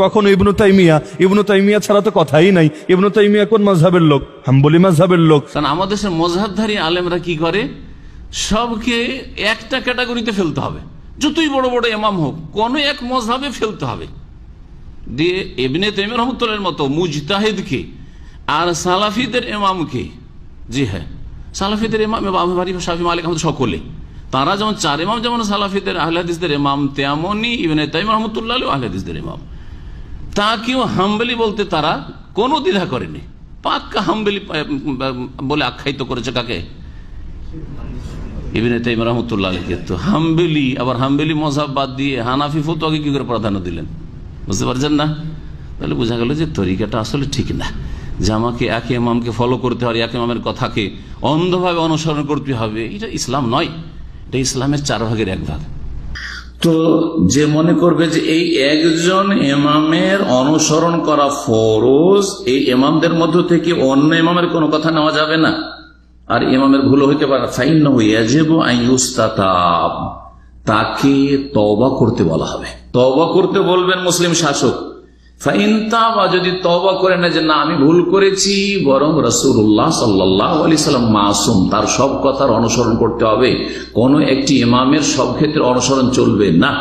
কখনো ইবনু তাইমিয়া ছাড়া তো কথাই নাই। ইবনু তাইমিয়া কোন মাযহাবের লোক? হাম্বলি মাযহাবের লোক। কারণ আমাদের দেশের মযহাবধারী আলেমরা কি করে, সবকে একটা ক্যাটাগরিতে ফেলতে হবে, যতই বড় বড় ইমাম হোক কোন এক মযহাবে ফেলতে হবে। দিয়ে ইবনে তাইমিয়া রাহমাতুল্লাহর মতো মুজতাহিদকে আর সালাফিদের ইমামকে, জি হ্যাঁ সালাফিদের ইমাম আবু হানিফা, শাফি, মালিক, আহমদ সকলে, তারা যেমন চার ইমাম, যেমন সালাফিদের আহলে হাদিসদের ইমাম, তেমনি ইবনে তাইমিয়া রাহমাতুল্লাহ আলাইহি আহলে হাদিসদের ইমাম। তাকেও হাম্বলি বলতে তারা কোনো দ্বিধা করেনি, পাক্কা হাম্বলি বলে আখ্যায়িত করেছে কাকে? ইবনে তাইমিয়া রাহমাতুল্লাহ আলাইহি। তো হাম্বলি, আবার হাম্বলি মযহাব বাদ দিয়ে হানাফি ফতোয়াকে কি করে প্রাধান্য দিলেন? বুঝতে পারছেন না? তাহলে বোঝা গেল যে তরিকাটা আসলে ঠিক না, যে আমাকে এক ইমামকে ফলো করতে হবে, এক ইমামের কথাকে অন্ধভাবে অনুসরণ করতে হবে, এটা ইসলাম নয়, এটা ইসলামের 4 ভাগের 1 ভাগ। তো যে মনে করবে যে এই একজন ইমামের অনুসরণ করা ফরজ, এই ইমামদের মধ্য থেকে অন্য ইমামের কোনো কথা নেওয়া যাবে না, আর ইমামের ভুল হইতে পারে, ফাইন্নাহু ইয়াজিবু আন ইউস্তাতাব, তাকে তওবা করতে বলা হবে। তওবা করতে বলবেন মুসলিম শাসক। ফাইন তাবা, যদি তওবা করে না যে না আমি ভুল করেছি, বরং রাসূলুল্লাহ সাল্লাল্লাহু আলাইহি সাল্লাম মাসুম, তার সব কথার অনুসরণ করতে হবে, কোন একটি ইমামের সব ক্ষেত্রে অনুসরণ চলবে না।